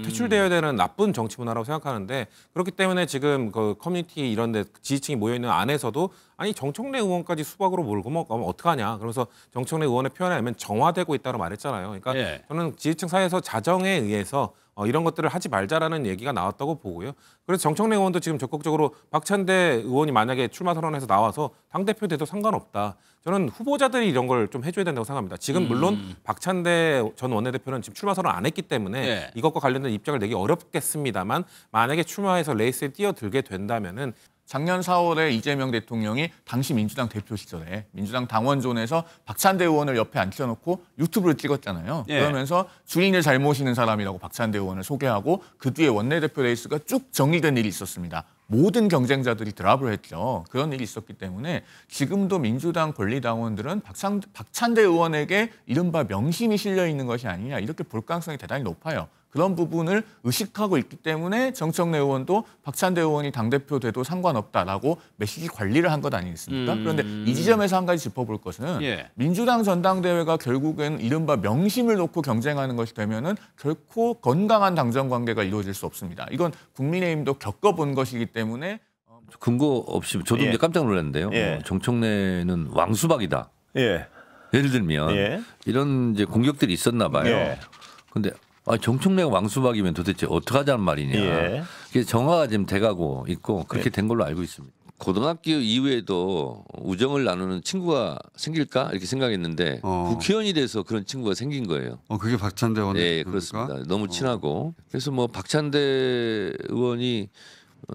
퇴출되어야 되는 나쁜 정치 문화라고 생각하는데 그렇기 때문에 지금 그 커뮤니티 이런 데 지지층이 모여있는 안에서도 아니 정청래 의원까지 수박으로 몰고 먹으면 어떡하냐. 그러면서 정청래 의원의 표현에 의하면 정화되고 있다고 말했잖아요. 그러니까 예. 저는 지지층 사이에서 자정에 의해서 이런 것들을 하지 말자라는 얘기가 나왔다고 보고요. 그래서 정청래 의원도 지금 적극적으로 박찬대 의원이 만약에 출마 선언해서 나와서 당대표 돼도 상관없다. 저는 후보자들이 이런 걸 좀 해줘야 된다고 생각합니다. 지금 물론 박찬대 전 원내대표는 지금 출마 선언 안 했기 때문에 예. 이것과 관련된 입장을 내기 어렵겠습니다만 만약에 출마해서 레이스에 뛰어들게 된다면은 작년 4월에 이재명 대통령이 당시 민주당 대표 시절에 민주당 당원존에서 박찬대 의원을 옆에 앉혀놓고 유튜브를 찍었잖아요. 예. 그러면서 주인을 잘 모시는 사람이라고 박찬대 의원을 소개하고 그 뒤에 원내대표 레이스가 쭉 정리된 일이 있었습니다. 모든 경쟁자들이 드랍을 했죠. 그런 일이 있었기 때문에 지금도 민주당 권리당원들은 박찬대 의원에게 이른바 명심이 실려 있는 것이 아니냐 이렇게 볼 가능성이 대단히 높아요. 그런 부분을 의식하고 있기 때문에 정청래 의원도 박찬대 의원이 당대표 돼도 상관없다라고 메시지 관리를 한 것 아니겠습니까? 그런데 이 지점에서 한 가지 짚어볼 것은 예. 민주당 전당대회가 결국엔 이른바 명심을 놓고 경쟁하는 것이 되면은 결코 건강한 당정 관계가 이루어질 수 없습니다. 이건 국민의힘도 겪어본 것이기 때문에 근거 없이 저도 예. 이제 깜짝 놀랐는데요. 예. 정청래는 왕수박이다. 예. 예를 들면 예. 이런 이제 공격들이 있었나 봐요. 예. 근데 정청래가 왕수박이면 도대체 어떻게 하자는 말이냐. 예. 그래서 정화가 지금 돼가고 있고 그렇게 된 걸로 알고 있습니다. 고등학교 이후에도 우정을 나누는 친구가 생길까 이렇게 생각했는데 국회의원이 돼서 그런 친구가 생긴 거예요. 그게 박찬대 의원. 네, 그렇습니다. 너무 친하고 그래서 뭐 박찬대 의원이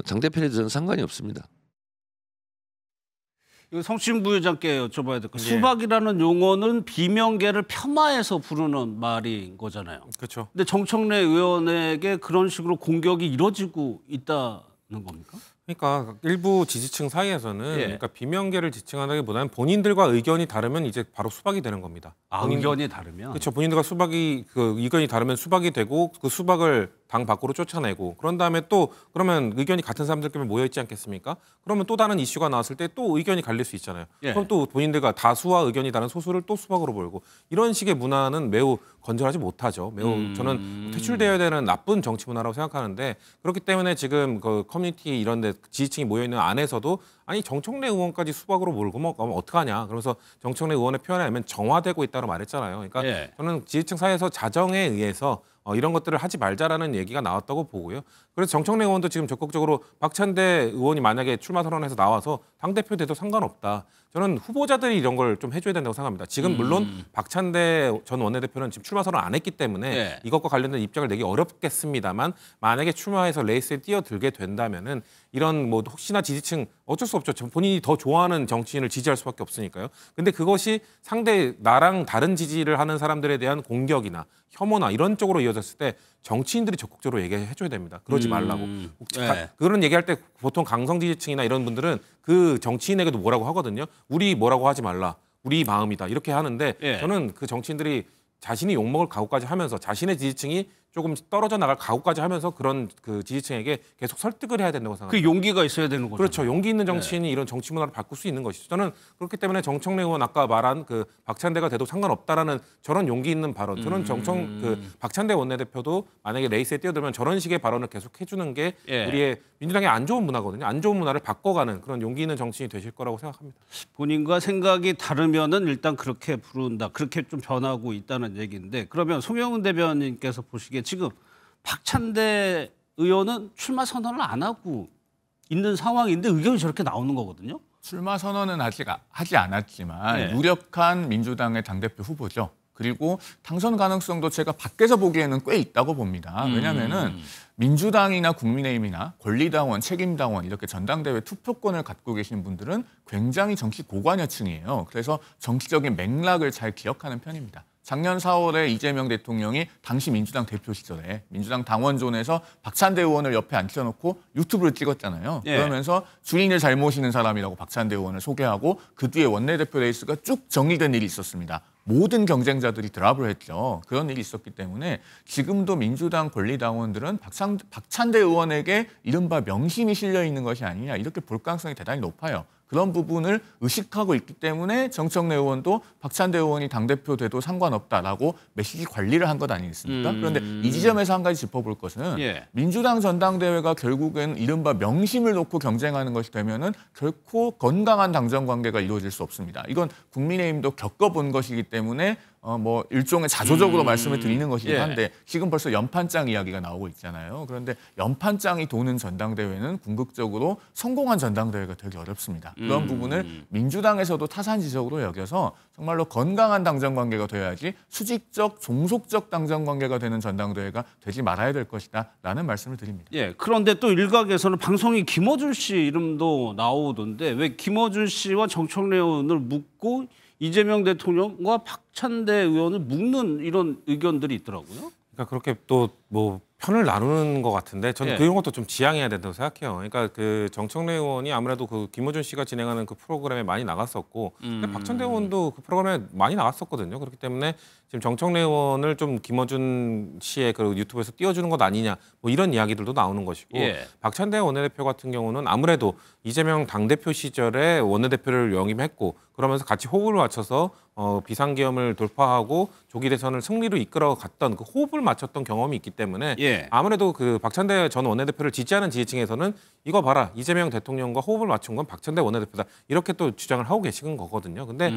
당대표에 대해서는 상관이 없습니다. 이거 성신 부회장께 여쭤봐야 될 것 같아요. 수박이라는 용어는 비명계를 폄하해서 부르는 말인 거잖아요. 그렇죠. 근데 정청래 의원에게 그런 식으로 공격이 이뤄지고 있다는 겁니까? 그러니까 일부 지지층 사이에서는 예. 그러니까 비명계를 지칭하다기보다는 본인들과 의견이 다르면 이제 바로 수박이 되는 겁니다. 의견이 다르면. 그렇죠. 본인들과 의견이 다르면 수박이 되고 그 수박을 당 밖으로 쫓아내고 그런 다음에 또 그러면 의견이 같은 사람들끼리 모여 있지 않겠습니까? 그러면 또 다른 이슈가 나왔을 때 또 의견이 갈릴 수 있잖아요. 예. 그럼 또 본인들과 다수와 의견이 다른 소수를 또 수박으로 몰고 이런 식의 문화는 매우 건전하지 못하죠. 매우 저는 퇴출되어야 되는 나쁜 정치 문화라고 생각하는데 그렇기 때문에 지금 그 커뮤니티 이런 데 지지층이 모여 있는 안에서도 아니 정청래 의원까지 수박으로 몰고 먹으면 어떡하냐. 그러면서 정청래 의원의 표현에 의하면 정화되고 있다고 말했잖아요. 그러니까 예. 저는 지지층 사이에서 자정에 의해서 이런 것들을 하지 말자라는 얘기가 나왔다고 보고요. 그래서 정청래 의원도 지금 적극적으로 박찬대 의원이 만약에 출마 선언해서 나와서 당대표 돼도 상관없다. 저는 후보자들이 이런 걸 좀 해줘야 된다고 생각합니다. 지금 물론 박찬대 전 원내대표는 지금 출마 선언 안 했기 때문에 네. 이것과 관련된 입장을 내기 어렵겠습니다만 만약에 출마해서 레이스에 뛰어들게 된다면은 이런 뭐 혹시나 지지층 어쩔 수 없죠. 본인이 더 좋아하는 정치인을 지지할 수밖에 없으니까요. 근데 그것이 상대 나랑 다른 지지를 하는 사람들에 대한 공격이나 혐오나 이런 쪽으로 이어졌을 때 정치인들이 적극적으로 얘기해줘야 됩니다. 그러지 말라고. 네. 그런 얘기할 때 보통 강성 지지층이나 이런 분들은 그 정치인에게도 뭐라고 하거든요. 우리 뭐라고 하지 말라. 우리 마음이다. 이렇게 하는데 예. 저는 그 정치인들이 자신이 욕먹을 각오까지 하면서 자신의 지지층이 조금 떨어져 나갈 각오까지 하면서 그런 그 지지층에게 계속 설득을 해야 된다고 생각합니다. 그 용기가 있어야 되는 거죠. 그렇죠. 용기 있는 정치인이 이런 정치 문화를 바꿀 수 있는 것이죠. 저는 그렇기 때문에 정청래 의원 아까 말한 그 박찬대가 돼도 상관없다라는 저런 용기 있는 발언. 저는 박찬대 원내대표도 만약에 레이스에 뛰어들면 저런 식의 발언을 계속 해주는 게 예. 우리의 민주당의 안 좋은 문화거든요. 안 좋은 문화를 바꿔가는 그런 용기 있는 정치인이 되실 거라고 생각합니다. 본인과 생각이 다르면은 일단 그렇게 부른다. 그렇게 좀 변하고 있다는 얘기인데 그러면 송영은 대변인께서 보시기에 지금 박찬대 의원은 출마 선언을 안 하고 있는 상황인데 의견이 저렇게 나오는 거거든요. 출마 선언은 아직 하지 않았지만 네. 유력한 민주당의 당대표 후보죠. 그리고 당선 가능성도 제가 밖에서 보기에는 꽤 있다고 봅니다. 왜냐하면은 민주당이나 국민의힘이나 권리당원, 책임당원 이렇게 전당대회 투표권을 갖고 계신 분들은 굉장히 정치 고관여층이에요. 그래서 정치적인 맥락을 잘 기억하는 편입니다. 작년 4월에 이재명 대통령이 당시 민주당 대표 시절에 민주당 당원존에서 박찬대 의원을 옆에 앉혀놓고 유튜브를 찍었잖아요. 예. 그러면서 주인을 잘 모시는 사람이라고 박찬대 의원을 소개하고 그 뒤에 원내대표 레이스가 쭉 정리된 일이 있었습니다. 모든 경쟁자들이 드랍을 했죠. 그런 일이 있었기 때문에 지금도 민주당 권리당원들은 박찬대 의원에게 이른바 명심이 실려 있는 것이 아니냐 이렇게 볼 가능성이 대단히 높아요. 그런 부분을 의식하고 있기 때문에 정청래 의원도 박찬대 의원이 당대표 돼도 상관없다라고 메시지 관리를 한 것 아니겠습니까? 그런데 이 지점에서 한 가지 짚어볼 것은 예. 민주당 전당대회가 결국엔 이른바 명심을 놓고 경쟁하는 것이 되면은 결코 건강한 당정 관계가 이루어질 수 없습니다. 이건 국민의힘도 겪어본 것이기 때문에 뭐 일종의 자조적으로 말씀을 드리는 것이긴 한데 지금 벌써 연판장 이야기가 나오고 있잖아요. 그런데 연판장이 도는 전당대회는 궁극적으로 성공한 전당대회가 되기 어렵습니다. 그런 부분을 민주당에서도 타산지적으로 여겨서 정말로 건강한 당정 관계가 돼야지 수직적, 종속적 당정 관계가 되는 전당대회가 되지 말아야 될 것이다라는 말씀을 드립니다. 예. 그런데 또 일각에서는 방송인 김어준 씨 이름도 나오던데 왜 김어준 씨와 정청래 의원을 묻고 이재명 대통령과 박찬대 의원을 묶는 이런 의견들이 있더라고요. 그러니까 그렇게 또 뭐 편을 나누는 것 같은데 저는 예. 그런 것도 좀 지양해야 된다고 생각해요. 그러니까 그 정청래 의원이 아무래도 그 김어준 씨가 진행하는 그 프로그램에 많이 나갔었고 근데 박찬대 의원도 그 프로그램에 많이 나갔었거든요. 그렇기 때문에 지금 정청래 의원을 좀 김어준 씨의 그 유튜브에서 띄워주는 것 아니냐 뭐 이런 이야기들도 나오는 것이고 예. 박찬대 원내대표 같은 경우는 아무래도 이재명 당대표 시절에 원내대표를 영입했고 그러면서 같이 호흡을 맞춰서 비상계엄을 돌파하고 조기 대선을 승리로 이끌어갔던 그 호흡을 맞췄던 경험이 있기 때문에 예. 아무래도 그 박찬대 전 원내대표를 지지하는 지지층에서는 이거 봐라 이재명 대통령과 호흡을 맞춘 건 박찬대 원내대표다 이렇게 또 주장을 하고 계시는 거거든요. 근데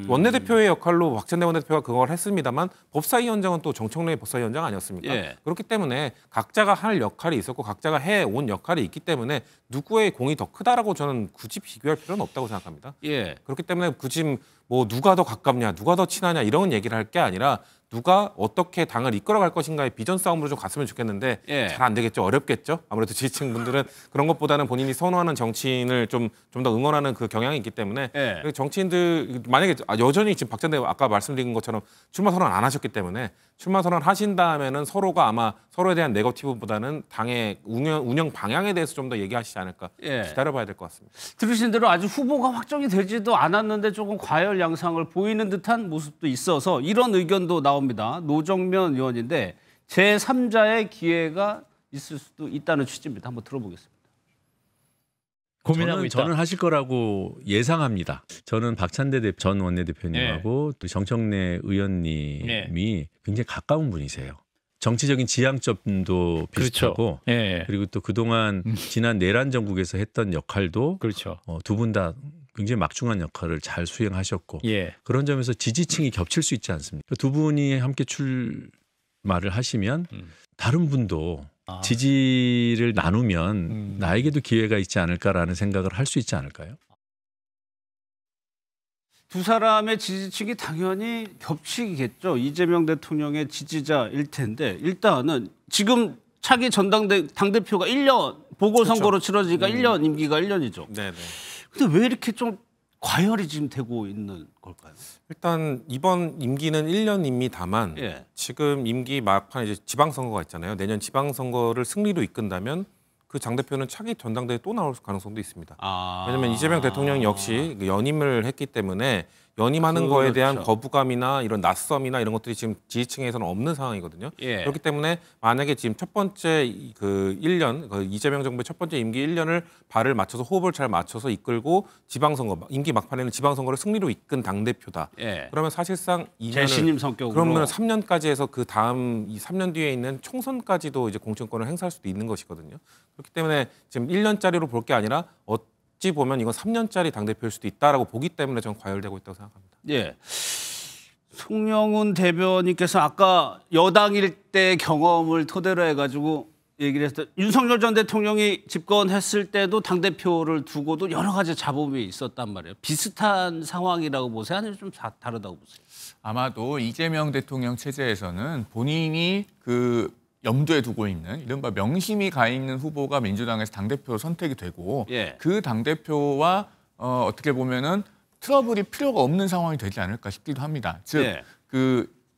원내대표의 역할로 박찬대 원내대표가 그걸 했습니다만 법사위원장은 또 정청래 법사위원장 아니었습니까? 예. 그렇기 때문에 각자가 할 역할이 있었고 각자가 해온 역할이 있기 때문에 누구의 공이 더 크다라고 저는 굳이 비교할 필요는 없다고 생각합니다. 예. 그렇기 때문에 굳이 뭐 누가 더 가깝냐, 누가 더 친하냐 이런 얘기를 할 게 아니라 누가 어떻게 당을 이끌어갈 것인가의 비전 싸움으로 좀 갔으면 좋겠는데 예. 잘 안 되겠죠. 어렵겠죠. 아무래도 지지층 분들은 그런 것보다는 본인이 선호하는 정치인을 좀 더 응원하는 그 경향이 있기 때문에 예. 정치인들 만약에 여전히 지금 박찬대 아까 말씀드린 것처럼 출마 선언 안 하셨기 때문에 출마 선언 하신 다음에는 서로가 아마 서로에 대한 네거티브보다는 당의 운영 방향에 대해서 좀 더 얘기하시지 않을까 예. 기다려봐야 될 것 같습니다. 들으신 대로 아직 후보가 확정이 되지도 않았는데 조금 과열 양상을 보이는 듯한 모습도 있어서 이런 의견도 나옵니다. 노정면 의원인데 제3자의 기회가 있을 수도 있다는 취지입니다. 한번 들어보겠습니다. 고민하고 있다. 저는 하실 거라고 예상합니다. 저는 박찬대 전 원내대표님하고 또 정청래 의원님이 굉장히 가까운 분이세요. 정치적인 지향점도 비슷하고 그렇죠. 그리고 또 그동안 지난 내란 정국에서 했던 역할도 그렇죠. 두 분 다 굉장히 막중한 역할을 잘 수행하셨고 예. 그런 점에서 지지층이 겹칠 수 있지 않습니까? 두 분이 함께 출마를 하시면 다른 분도 지지를 나누면 나에게도 기회가 있지 않을까라는 생각을 할 수 있지 않을까요? 두 사람의 지지층이 당연히 겹치겠죠. 이재명 대통령의 지지자일 텐데 일단은 지금 차기 당대표가 1년 보궐선거로 치러지니까 1년 임기가 1년이죠. 네네. 근데 왜 이렇게 좀 과열이 지금 되고 있는 걸까요? 일단 이번 임기는 1년입니다만 예. 지금 임기 막판에 이제 지방선거가 있잖아요. 내년 지방선거를 승리로 이끈다면 그 당대표는 차기 전당대회에 또 나올 가능성도 있습니다. 왜냐하면 이재명 대통령 역시 연임을 했기 때문에 연임하는 거에 대한 거부감이나 이런 낯섦이나 이런 것들이 지금 지지층에서는 없는 상황이거든요. 예. 그렇기 때문에 만약에 지금 첫 번째 그 1년, 그 이재명 정부의 첫 번째 임기 1년을 발을 맞춰서 호흡을 잘 맞춰서 이끌고 지방선거, 임기 막판에는 지방선거를 승리로 이끈 당대표다. 예. 그러면 사실상 2년을 재신임 성격으로 그러면 3년까지 해서 그 다음 이 3년 뒤에 있는 총선까지도 이제 공천권을 행사할 수도 있는 것이거든요. 그렇기 때문에 지금 1년짜리로 볼 게 아니라 어찌 보면 이건 3년짜리 당대표일 수도 있다라고 보기 때문에 저는 과열되고 있다고 생각합니다. 예. 송영훈 대변인께서 아까 여당일 때 경험을 토대로 해가지고 얘기를 했을 때 윤석열 전 대통령이 집권했을 때도 당대표를 두고도 여러 가지 잡음이 있었단 말이에요. 비슷한 상황이라고 보세요? 아니면 좀 다르다고 보세요? 아마도 이재명 대통령 체제에서는 본인이 그 염두에 두고 있는 이른바 명심이 가 있는 후보가 민주당에서 당대표 선택이 되고 예. 그 당대표와 어떻게 보면은 트러블이 필요가 없는 상황이 되지 않을까 싶기도 합니다. 즉, 예.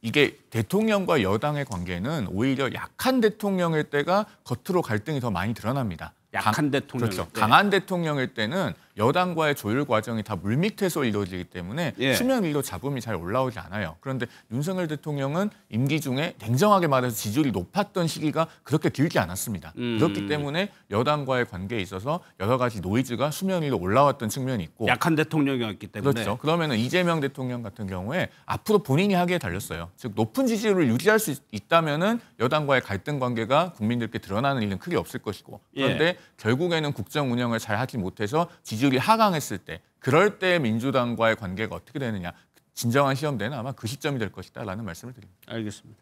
이게 대통령과 여당의 관계는 오히려 약한 대통령일 때가 겉으로 갈등이 더 많이 드러납니다. 약한 대통령일 그렇죠. 때. 강한 대통령일 때는 여당과의 조율 과정이 다 물밑에서 이루어지기 때문에 예. 수면 위로 잡음이 잘 올라오지 않아요. 그런데 윤석열 대통령은 임기 중에 냉정하게 말해서 지지율이 높았던 시기가 그렇게 길지 않았습니다. 그렇기 때문에 여당과의 관계에 있어서 여러 가지 노이즈가 수면 위로 올라왔던 측면이 있고 약한 대통령이었기 때문에. 그렇죠. 그러면은 이재명 대통령 같은 경우에 앞으로 본인이 하기에 달렸어요. 즉 높은 지지율을 유지할 수 있다면은 여당과의 갈등 관계가 국민들께 드러나는 일은 크게 없을 것이고 그런데 결국에는 국정 운영을 잘 하지 못해서 지지율이 하강했을 때 그럴 때 민주당과의 관계가 어떻게 되느냐 진정한 시험대는 아마 그 시점이 될 것이다라는 말씀을 드립니다. 알겠습니다.